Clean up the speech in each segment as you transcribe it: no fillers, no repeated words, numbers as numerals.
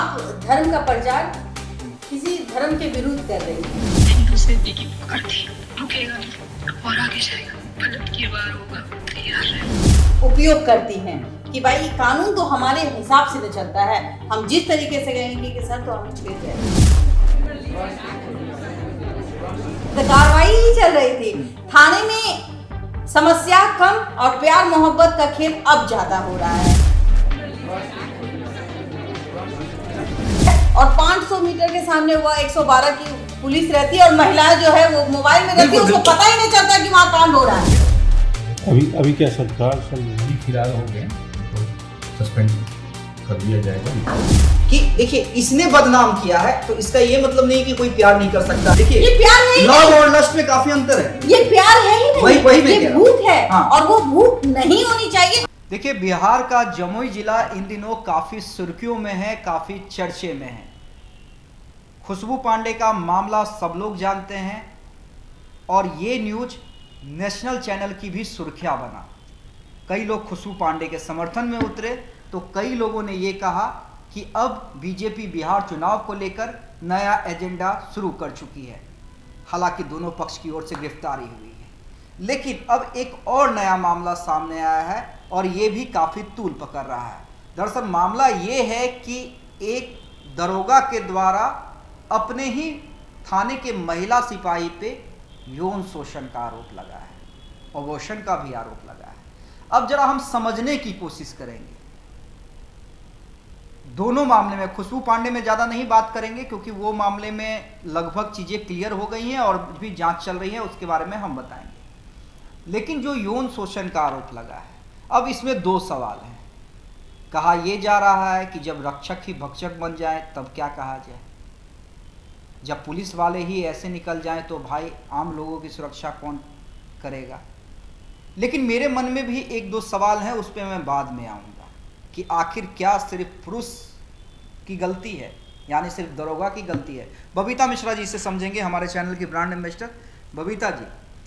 आप धर्म का प्रचार किसी धर्म के विरुद्ध कर रही हैं। हिंदू से की पकड़ थी, रुकेगा और आगे जाएगा, पलट की बार होगा, तैयार रहे। उपयोग करती हैं कि भाई कानून तो हमारे हिसाब से तो चलता है, हम जिस तरीके से कहेंगे कि सर तो हम छेड़ रहे हैं। तो कार्रवाई ही चल रही थी थाने में, समस्या कम और प्यार मोहब्बत का खेल अब ज्यादा हो रहा है। और 500 मीटर के सामने हुआ 112 की पुलिस रहती है और महिलाएं जो है वो मोबाइल में रहती है, उसको पता ही नहीं चलता कि वहाँ कांड हो रहा है। अभी क्या सरकार फिलहाल हो गए तो सस्पेंड कर दिया जाएगा। कि देखिए इसने बदनाम किया है तो इसका ये मतलब नहीं कि कोई प्यार नहीं कर सकता। देखिए ये प्यार नहीं, लव और लस्ट में काफी अंतर है। ये प्यार है ही नहीं, वही मैं ये कह रहा हूं। भूख है। हाँ। और वो भूख नहीं होनी चाहिए। देखिए बिहार का जमुई जिला इन दिनों काफी सुर्खियों में है, काफी चर्चे में है। खुशबू पांडे का मामला सब लोग जानते हैं और ये न्यूज नेशनल चैनल की भी सुर्खियां बना। कई लोग खुशबू पांडे के समर्थन में उतरे तो कई लोगों ने ये कहा कि अब बीजेपी बिहार चुनाव को लेकर नया एजेंडा शुरू कर चुकी है। हालांकि दोनों पक्ष की ओर से गिरफ्तारी हुई है, लेकिन अब एक और नया मामला सामने आया है और ये भी काफ़ी तूल पकड़ रहा है। दरअसल मामला ये है कि एक दरोगा के द्वारा अपने ही थाने के महिला सिपाही पे यौन शोषण का आरोप लगा है, अबॉर्शन का भी आरोप लगा है। अब जरा हम समझने की कोशिश करेंगे दोनों मामले में। खुशबू पांडे में ज़्यादा नहीं बात करेंगे क्योंकि वो मामले में लगभग चीज़ें क्लियर हो गई हैं और भी जांच चल रही है, उसके बारे में हम बताएंगे। लेकिन जो यौन शोषण का आरोप लगा है, अब इसमें दो सवाल हैं। कहा यह जा रहा है कि जब रक्षक ही भक्षक बन जाए तब क्या कहा जाए, जब पुलिस वाले ही ऐसे निकल जाएं तो भाई आम लोगों की सुरक्षा कौन करेगा। लेकिन मेरे मन में भी एक दो सवाल हैं, उस पर मैं बाद में आऊँगा कि आखिर क्या सिर्फ पुरुष की गलती है, यानी सिर्फ दरोगा की गलती है। बबीता मिश्रा जी से समझेंगे, हमारे चैनल की ब्रांड एम्बेसडर। बबीता जी,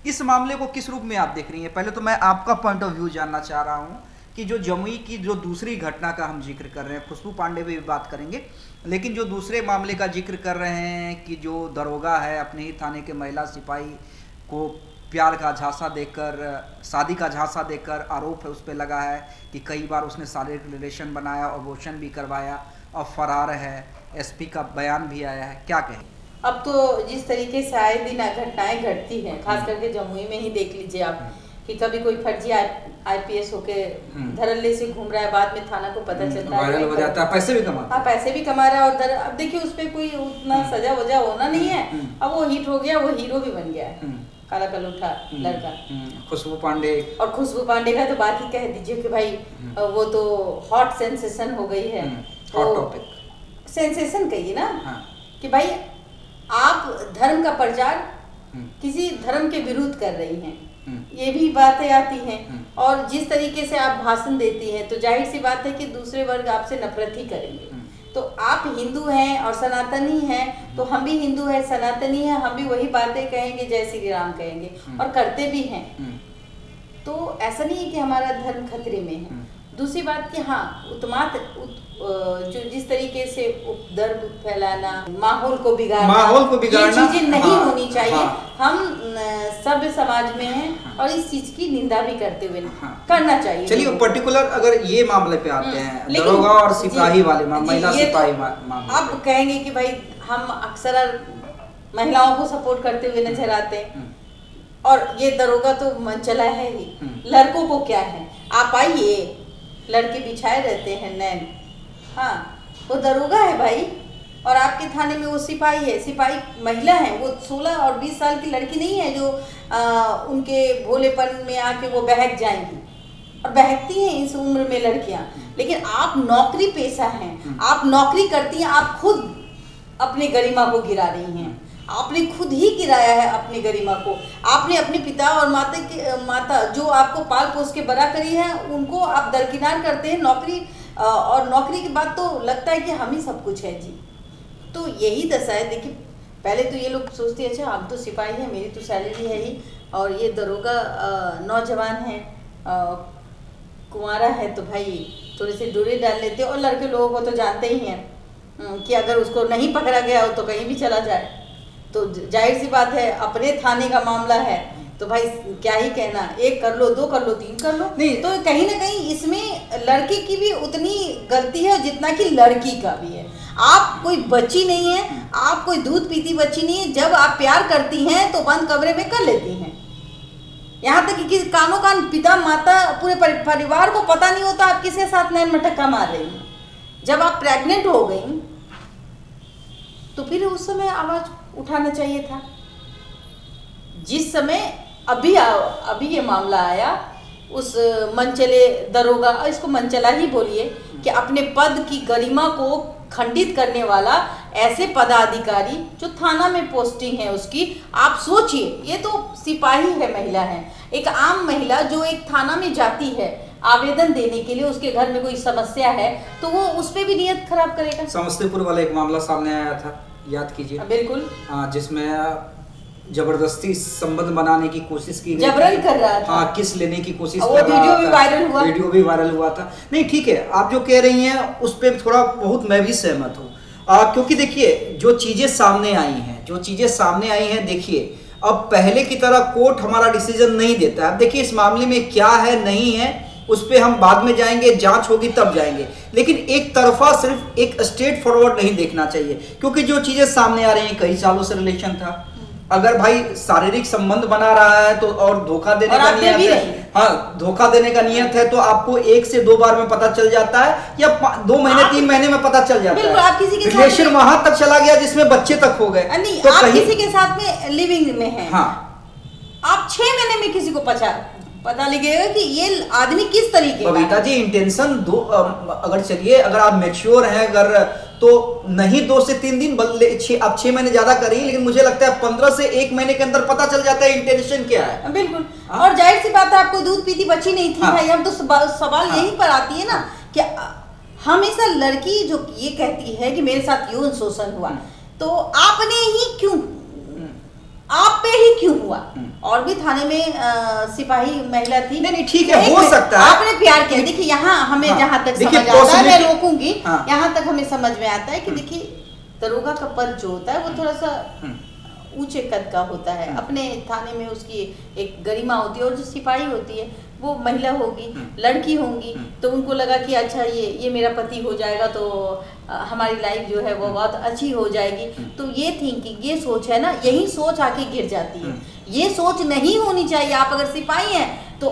इस मामले को किस रूप में आप देख रही हैं? पहले तो मैं आपका पॉइंट ऑफ व्यू जानना चाह रहा हूं कि जो जमुई की जो दूसरी घटना का हम जिक्र कर रहे हैं, खुशबू पांडे पे भी बात करेंगे, लेकिन जो दूसरे मामले का जिक्र कर रहे हैं कि जो दरोगा है अपने ही थाने के महिला सिपाही को प्यार का झांसा देकर, शादी का झांसा देकर आरोप है उस पर लगा है कि कई बार उसने शारीरिक रिलेशन बनाया, अबॉर्शन भी करवाया और फरार है। एसपी का बयान भी आया है, क्या कहें? अब तो जिस तरीके से आए दिन घटनाएं घटती हैं, खास करके जमुई में ही देख लीजिए आप कि कभी कोई फर्जी आईपीएस होके धड़ल्ले से घूम रहा है, बाद में थाना को पता चलता है, वायरल हो जाता है, पैसे भी कमाता है। हाँ, पैसे भी कमा रहा है और अब देखिए उस पर कोई उतना सजा वजा होना नहीं है। अब वो हिट हो गया, वो हीरो भी बन गया है, काला कलूठा लड़का खुशबू पांडे। और खुशबू पांडे का तो बात ही कह दीजिए कि भाई वो तो हॉट सेंसेशन हो गई है। हॉट टॉपिक सेंसेशन कहिए ना। कि भाई आप धर्म का प्रचार किसी धर्म के विरुद्ध कर रही हैं, ये भी बातें आती हैं। और जिस तरीके से आप भाषण देती हैं तो जाहिर सी बात है कि दूसरे वर्ग आपसे नफरत ही करेंगे। तो आप हिंदू हैं और सनातनी हैं, तो हम भी हिंदू हैं, सनातनी हैं, हम भी वही बातें कहेंगे, जय श्री राम कहेंगे और करते भी हैं। तो ऐसा नहीं है कि हमारा धर्म खतरे में है। दूसरी बात कि हाँ, जो जिस तरीके से उपद्रव फैलाना, माहौल को बिगाड़ना, ये चीजें नहीं होनी चाहिए। हम सभ्य समाज में हैं और इस चीज की निंदा भी करते हुए करना चाहिए। चलिए पर्टिकुलर अगर ये मामले पे आते हैं, दरोगा और सिपाही वाले महिला सिपाही मामले, आप कहेंगे कि भाई हम अक्सर महिलाओं को सपोर्ट करते हुए नजर आते हैं और ये दरोगा तो मनचला है ही। लड़कों को क्या है, आप आइए, लड़के बिछाए रहते हैं नैन। हाँ, वो दरोगा है भाई और आपके थाने में वो सिपाही है, सिपाही महिला है, वो 16 और 20 साल की लड़की नहीं है जो उनके भोलेपन में आके वो बहक जाएंगी, और बहकती हैं इस उम्र में लड़कियां। लेकिन आप नौकरी पेशा हैं, आप नौकरी करती हैं, आप खुद अपनी गरिमा को गिरा रही हैं। आपने खुद ही गिराया है अपनी गरिमा को। आपने अपने पिता और माता जो आपको पाल पोस के बड़ा करी है उनको आप दरकिनार करते हैं नौकरी, और नौकरी के बाद तो लगता है कि हम ही सब कुछ है जी। तो यही दशा है। देखिए पहले तो ये लोग सोचते हैं अच्छा हम तो सिपाही हैं, मेरी तो सैलरी है ही, और ये दरोगा नौजवान है, कुंवारा है, तो भाई थोड़े से डोरे डाल लेते हैं। और लड़के लोगों को तो जानते ही हैं कि अगर उसको नहीं पकड़ा गया हो तो कहीं भी चला जाए। तो जाहिर सी बात है, अपने थाने का मामला है तो भाई क्या ही कहना, 1 कर लो, 2 कर लो, 3 कर लो। नहीं तो कहीं ना कहीं इसमें लड़के की भी उतनी गलती है जितना कि लड़की का भी है। आप कोई बच्ची नहीं है, आप कोई दूध पीती बच्ची नहीं है। जब आप प्यार करती हैं तो बंद कमरे में कर लेती हैं। यहाँ तक कि कानों कान पिता माता पूरे परिवार को पता नहीं होता आप किसके साथ नैन मटक्का मार रही हैं। जब आप प्रेग्नेंट हो गई तो फिर उस समय आवाज उठाना चाहिए था। जिस समय अभी ये मामला आया, उस मनचले दरोगा, इसको मनचला ही बोलिए, कि अपने पद की गरिमा को खंडित करने वाला ऐसे पदाधिकारी जो थाना में पोस्टिंग है उसकी, आप सोचिए, ये तो सिपाही है, महिला है, एक आम महिला जो एक थाना में जाती है आवेदन देने के लिए, उसके घर में कोई समस्या है तो वो उस पर भी नियत खराब करेगा। समस्तीपुर वाला एक मामला सामने आया था, याद कीजिए। बिल्कुल, जिसमें जबरदस्ती संबंध बनाने की कोशिश की गई, जबरन कर रहा था। हाँ, किस लेने की कोशिश वो कर रहा वीडियो था, भी वायरल हुआ। वीडियो भी वायरल हुआ था। नहीं ठीक है, आप जो कह रही हैं उस पर थोड़ा बहुत मैं भी सहमत हूँ, क्योंकि देखिए जो चीजें सामने आई हैं, देखिए अब पहले की तरह कोर्ट हमारा डिसीजन नहीं देता है। अब देखिए इस मामले में क्या है नहीं है उस पर हम बाद में जाएंगे, जांच होगी तब जाएंगे, लेकिन एक तरफा सिर्फ एक स्ट्रेट फॉरवर्ड नहीं देखना चाहिए, क्योंकि जो चीजें सामने आ रही हैं, कई सालों से रिलेशन था। अगर भाई शारीरिक संबंध बना रहा है तो, और धोखा देने का नियत है, हाँ धोखा देने का नियत है, तो आपको 1 से 2 बार में पता चल जाता है, या 2 महीने 3 महीने में पता चल जाता है। आप किसी के रिलेशन वहां तक चला गया जिसमें बच्चे तक हो गए, तो आप किसी के साथ में लिविंग में हैं, हाँ, आप 6 महीने में किसी को पता लगेगा कि ये आदमी किस तरीके का है। बबीता जी, इंटेंशन अगर चलिए, अगर आप मैच्योर हैं अगर, तो नहीं 2 से 3 दिन, आप 6 महीने ज्यादा करिए, लेकिन मुझे लगता है 15 से 1 महीने के अंदर पता चल जाता है इंटेंशन क्या है। बिल्कुल, और जाहिर सी बात है आपको दूध पीती बच्ची नहीं थी भाई। हम तो सवाल यहीं पर आती है ना कि हमेशा लड़की जो ये कहती है कि मेरे साथ यौन शोषण हुआ, तो आपने ही क्यों, आप पे ही क्यों हुआ? और भी थाने में सिपाही महिला थी। नहीं ठीक है, हो सकता है आपने प्यार किया। देखिए यहाँ हमें जहाँ तक समझ आता है, मैं रोकूंगी, यहाँ तक हमें समझ में आता है कि देखिए दरोगा का पद जो होता है वो थोड़ा सा ऊंचे कद का होता है। अपने थाने में उसकी एक गरिमा होती है, और जो सिपाही होती है वो महिला होगी, लड़की होंगी, तो उनको लगा कि अच्छा ये मेरा पति हो जाएगा तो हमारी लाइफ जो है वो बहुत अच्छी हो जाएगी। तो ये थिंकिंग, ये सोच है ना, यही सोच आके गिर जाती है। ये सोच नहीं होनी चाहिए। आप अगर सिपाही हैं तो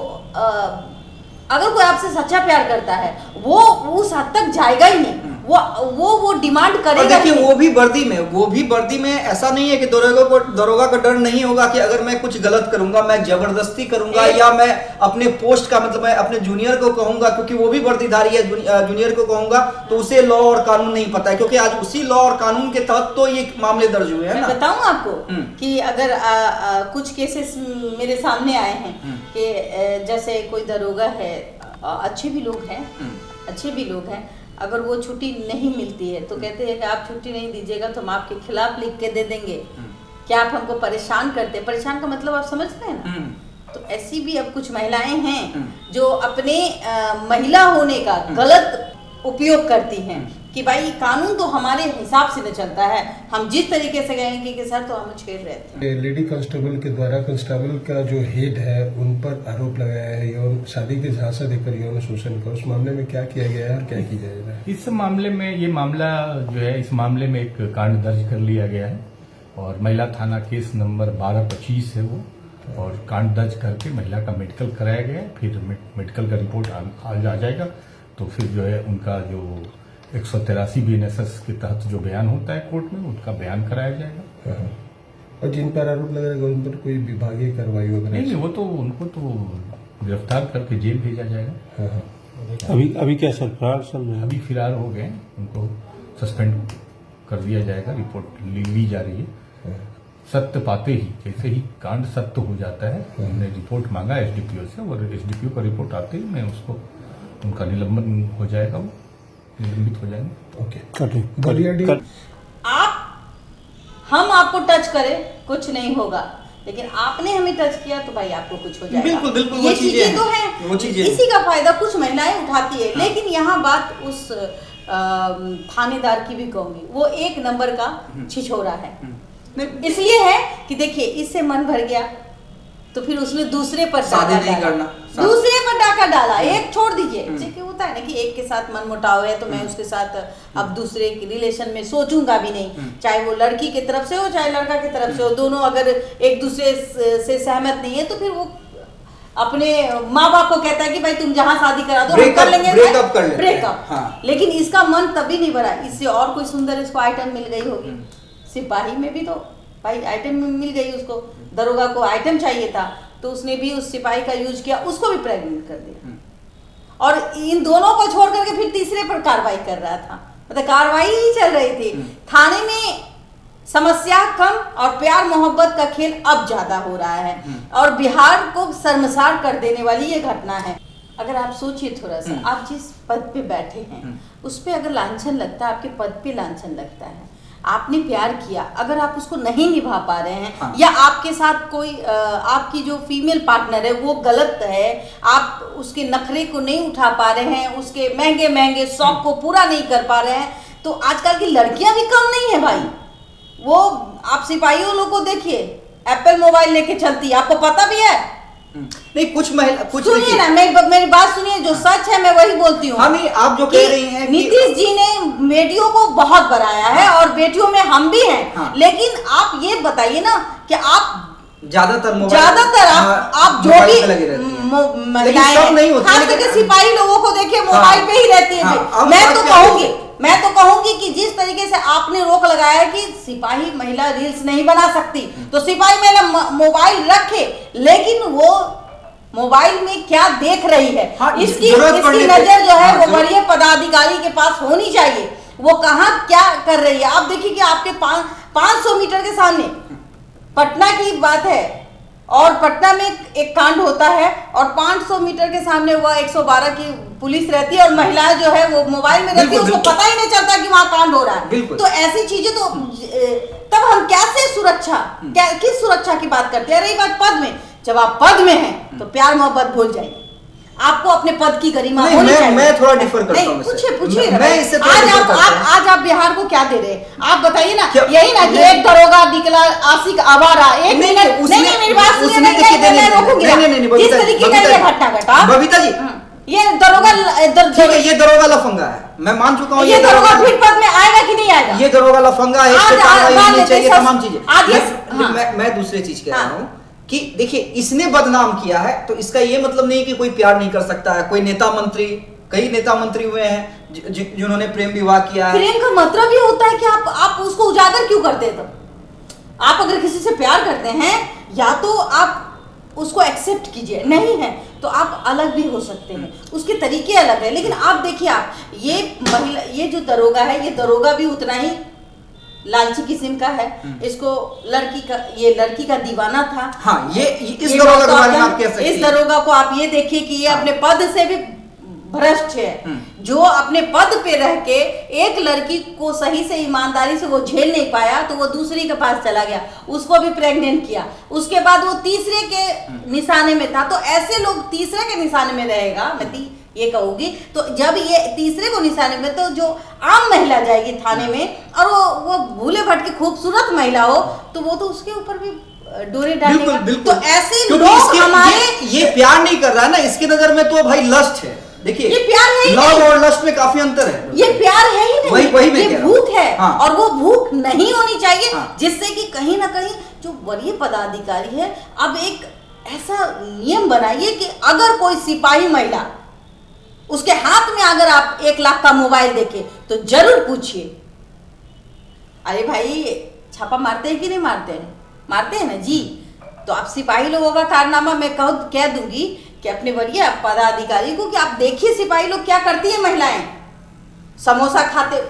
अगर कोई आपसे सच्चा प्यार करता है वो उस हद तक जाएगा ही नहीं, वो डिमांड करेगा। देखिए वो भी वर्दी में ऐसा नहीं है कि दरोगा का डर नहीं होगा कि अगर मैं कुछ गलत करूंगा, मैं जबरदस्ती करूंगा, या मैं अपने पोस्ट का मतलब मैं अपने जूनियर को कहूंगा, क्योंकि वो भी वर्दीधारी है, जूनियर को कहूंगा तो उसे लॉ और कानून नहीं पता है, क्योंकि आज उसी लॉ और कानून के तहत तो ये मामले दर्ज हुए हैं ना। बताऊं आपको कि अगर कुछ केसेस मेरे सामने आए हैं कि जैसे कोई दरोगा है, अच्छे भी लोग हैं, अगर वो छुट्टी नहीं मिलती है तो कहते हैं कि आप छुट्टी नहीं दीजिएगा तो हम आपके खिलाफ लिख के दे देंगे, क्या आप हमको परेशान करते हैं। परेशान का मतलब आप समझ रहे हैं ना। तो ऐसी भी अब कुछ महिलाएं हैं जो अपने महिला होने का गलत उपयोग करती हैं कि भाई कानून तो हमारे हिसाब से न चलता है, हम जिस तरीके से कहेंगे कि सर तो हम छेड़ रहे थे। लेडी कांस्टेबल के द्वारा कांस्टेबल का जो हेड है उन पर आरोप लगाया है यौन शादी के झांसा देकर यौन शोषण का, उस मामले में क्या किया गया है और क्या किया जाएगा? इस मामले में ये मामला जो है, इस मामले में एक कांड दर्ज कर लिया गया है और महिला थाना केस नंबर 1225 है वो, और कांड दर्ज करके महिला का मेडिकल कराया गया। फिर मेडिकल का रिपोर्ट आ जाएगा तो फिर जो है उनका जो 183 BNSS के तहत जो बयान होता है कोर्ट में, उनका बयान कराया जाएगा। और जिन पर आरोप लगाएगा उन पर कोई विभागीय कार्रवाई होगी? नहीं, वो तो उनको तो गिरफ्तार करके जेल भेजा जाएगा। अभी क्या सर फरार चल रहे हैं? अभी फिरार हो गए, उनको सस्पेंड कर दिया जाएगा। रिपोर्ट ली जा रही है। सत्य पाते ही, जैसे ही कांड सत्य हो जाता है, हमने रिपोर्ट मांगा SDPO से, और SDPO का रिपोर्ट आते ही मैं उसको, उनका निलंबन हो जाएगा, वो निलंबित हो जाएंगे। ओके, हम आपको टच करें कुछ नहीं होगा, लेकिन आपने हमें टच किया तो भाई आपको कुछ हो जाएगा। बिल्कुल ये चीजें तो हैं, इसी का फायदा कुछ महिलाएं उठाती है। लेकिन यहाँ बात उस थानेदार की भी कहूंगी, वो एक नंबर का छिछोरा है। इसलिए है कि देखिए इससे मन भर गया तो फिर उसने दूसरे पर शादी नहीं करना, दूसरे पर डाका डाला। एक छोड़ दीजिए, जैसे होता है ना कि एक के साथ मन मुटाव है तो मैं उसके साथ अब दूसरे रिलेशन में सोचूंगा भी नहीं, चाहे वो लड़की की तरफ से हो चाहे लड़का की तरफ से हो, दोनों अगर एक दूसरे से सहमत नहीं है तो फिर वो अपने माँ बाप को कहता है कि भाई तुम जहाँ शादी करा दो हम कर लेंगे, ब्रेकअप कर लेंगे, ब्रेकअप। हाँ। लेकिन इसका मन तभी नहीं भरा, इससे और कोई सुंदर इसको आइटम मिल गई होगी। सिपाही में भी तो भाई आइटम मिल गई उसको, दरोगा को आइटम चाहिए था तो उसने भी उस सिपाही का यूज किया, उसको भी प्रेग्नेंट कर दिया और इन दोनों को छोड़ करके फिर तीसरे पर कार्रवाई कर रहा था। मतलब कार्रवाई ही चल रही थी थाने में। समस्या कम और प्यार मोहब्बत का खेल अब ज्यादा हो रहा है और बिहार को शर्मसार कर देने वाली ये घटना है। अगर आप सोचिए थोड़ा सा, आप जिस पद पे बैठे हैं उस पे अगर लांछन लगता है, आपके पद पे लांछन लगता है, आपने प्यार किया, अगर आप उसको नहीं निभा पा रहे हैं या आपके साथ कोई आपकी जो फीमेल पार्टनर है वो गलत है, आप उसके नखरे को नहीं उठा पा रहे हैं, उसके महंगे महंगे शौक को पूरा नहीं कर पा रहे हैं, तो आजकल की लड़कियां भी कम नहीं है भाई। वो आप सिपाहियों लोग को देखिए, एप्पल मोबाइल लेके चलती है, आपको पता भी है। नहीं कुछ महिला कुछ सुनिए ना, मेरी बात सुनिए, जो सच है मैं वही बोलती हूँ। हाँ, नहीं आप जो कह रही हैं नीतीश जी ने बेटियों को बहुत बढ़ाया है और बेटियों में हम भी हैं। हाँ। लेकिन आप ये बताइए ना कि आप ज्यादातर आप जो भी महिलाएं खास करके सिपाही लोगों को देखिए मोबाइल पे ही रहती है। मैं तो कहूंगी कि जिस तरीके से आपने रोक लगाया है कि सिपाही महिला रील्स नहीं बना सकती, तो सिपाही महिला मोबाइल रखे, लेकिन वो मोबाइल में क्या देख रही है इसकी नजर जो है वो वरीय पदाधिकारी के पास होनी चाहिए। वो कहाँ क्या कर रही है आप देखिए कि आपके 500 मीटर के सामने पटना की बात है और पटना में एक कांड होता है और 500 मीटर के सामने वह 112 की पुलिस रहती है और महिलाएं जो है वो मोबाइल में रहती है, उसको पता ही नहीं चलता कि वहां कांड हो रहा है। तो ऐसी चीजें तो तब हम कैसे किस सुरक्षा की बात करते हैं। रही बात पद में, जब आप पद में हैं तो प्यार मोहब्बत भूल जाइए, आपको अपने पद की गरिमा होनी चाहिए। मैं थोड़ा डिफर करता हूं, पूछिए मैं इससे आज आप बिहार को क्या दे रहे हैं आप बताइए ना। यही ना कि एक दरोगा निकला आशिक आवारा, एक मिनट नहीं मेरी बात सुनिए, मैं रोकूंगी किस तरीके का ये घटना घटा। बबीता जी ये दरोगा ठीक है, ये दरोगा लफंगा है, मैं मान चुका हूँ। ये दरोगा फिर पद में आएगा कि नहीं आएगा? ये दरोगा लफंगा है, चाहिए तमाम चीजें। मैं दूसरी चीज कह रहा हूँ कि देखिए इसने बदनाम किया है तो इसका ये मतलब नहीं कि कोई प्यार नहीं कर सकता है। कोई नेता मंत्री, कई नेता मंत्री हुए हैं जिन्होंने प्रेम विवाह किया है। प्रेम का मतलब ये होता है कि आप उसको उजागर क्यों करते हैं? तो आप अगर किसी से प्यार करते हैं या तो आप उसको एक्सेप्ट कीजिए, नहीं है तो आप अलग भी हो सकते हैं, उसके तरीके अलग है। लेकिन आप देखिए, आप ये महिला, ये जो दरोगा है, ये दरोगा भी उतना ही लालची किस्म का है। इसको लड़की का दीवाना था। हाँ, इस दरोगा के बारे में आप कह सकते हैं। इस दरोगा को आप ये देखिए कि ये अपने पद से भी भ्रष्ट है, जो अपने पद पे रह के एक लड़की को सही से ईमानदारी से वो झेल नहीं पाया तो वो दूसरी के पास चला गया, उसको भी प्रेग्नेंट किया, उसके बाद वो तीसरे के निशाने में था। तो ऐसे लोग तीसरे के निशाने में रहेगा, मैं ये कहूंगी। तो जब ये तीसरे को निशाने में, तो जो आम महिला जाएगी थाने में और वो भूले भटके खूबसूरत महिला हो तो वो तो उसके ऊपर भी डोरे डालेगा। तो ऐसे लोग हमारे ये प्यार नहीं कर रहा है ना, इसकी नजर में तो भाई लस्ट है। देखिए ये प्यार है ही लव और लस्ट में काफी अंतर है। ये प्यार है ही नहीं, वही ये भूख है। हाँ। और वो भूख नहीं होनी चाहिए। हाँ। जिससे कि कहीं ना कहीं जो वरीय पदाधिकारी है, अब एक ऐसा नियम बनाइए कि अगर कोई सिपाही महिला उसके हाथ में अगर आप 1 लाख का मोबाइल देखे तो जरूर पूछिए, अरे भाई छापा मारते हैं कि नहीं मारते हैं? मारते हैं ना जी। तो आप सिपाही लोगों का कारनामा मैं कह दूंगी कि अपने वरीय पदाधिकारी को कि आप देखिए सिपाही लोग क्या करती है महिलाएं। समोसा खाते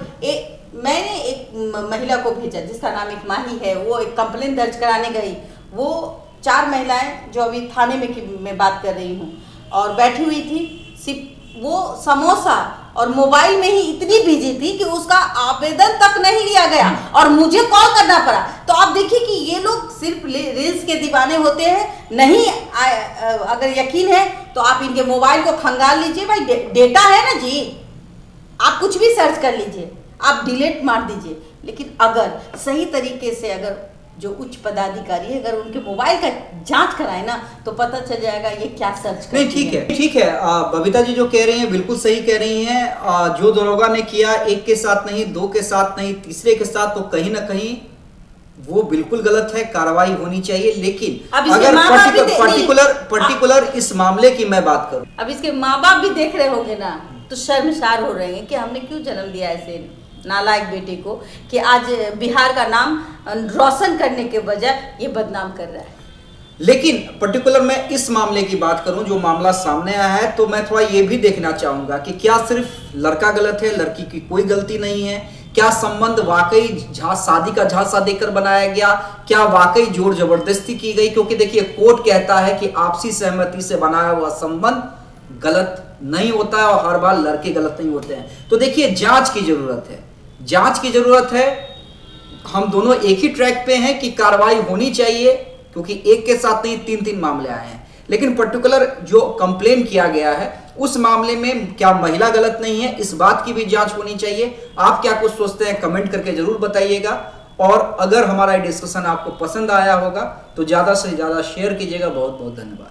मैंने एक महिला को भेजा जिसका नाम एक माही है, वो एक कंप्लेंट दर्ज कराने गई। वो 4 महिलाएं जो अभी थाने में मैं बात कर रही हूँ और बैठी हुई थी, वो समोसा और मोबाइल में ही इतनी बिजी थी कि उसका आवेदन तक नहीं लिया गया और मुझे कॉल करना पड़ा। तो आप देखिए कि ये लोग सिर्फ रील्स के दीवाने होते हैं। नहीं अगर यकीन है तो आप इनके मोबाइल को खंगाल लीजिए, भाई डेटा है ना जी। आप कुछ भी सर्च कर लीजिए, आप डिलीट मार दीजिए, लेकिन अगर सही तरीके से अगर जो उच्च पदाधिकारी है अगर उनके मोबाइल का जांच कराए ना तो पता चल जाएगा ये क्या सर्च करती नहीं, ठीक है। बबीता जी जो कह रही हैं बिल्कुल सही कह रही हैं। जो दरोगा ने किया एक के साथ नहीं, दो के साथ नहीं, तीसरे के साथ, तो कहीं ना कहीं वो बिल्कुल गलत है, कार्रवाई होनी चाहिए। लेकिन अगर पर्टिकुलर इस मामले की मैं बात करूं, अब इसके माँ बाप भी देख रहे होंगे ना तो शर्मसार हो रहे हैं कि हमने क्यों जन्म दिया ऐसे नालायक बेटे को कि आज बिहार का नाम रोशन करने के बजाय ये बदनाम कर रहा है। लेकिन पर्टिकुलर मैं इस मामले की बात करूं जो मामला सामने आया है, तो मैं थोड़ा ये भी देखना चाहूंगा कि क्या सिर्फ लड़का गलत है, लड़की की कोई गलती नहीं है? क्या संबंध वाकई शादी का झांसा देकर बनाया गया? क्या वाकई जोर जबरदस्ती की गई? क्योंकि देखिए कोर्ट कहता है कि आपसी सहमति से बनाया हुआ संबंध गलत नहीं होता है और हर बार लड़के गलत नहीं होते हैं। तो देखिए जांच की जरूरत है, जांच की जरूरत है। हम दोनों एक ही ट्रैक पे हैं कि कार्रवाई होनी चाहिए, क्योंकि एक के साथ नहीं 3-3 मामले आए हैं। लेकिन पर्टिकुलर जो कंप्लेन किया गया है उस मामले में क्या महिला गलत नहीं है, इस बात की भी जांच होनी चाहिए। आप क्या कुछ सोचते हैं कमेंट करके जरूर बताइएगा। और अगर हमारा डिस्कशन आपको पसंद आया होगा तो ज्यादा से ज्यादा शेयर कीजिएगा। बहुत बहुत धन्यवाद।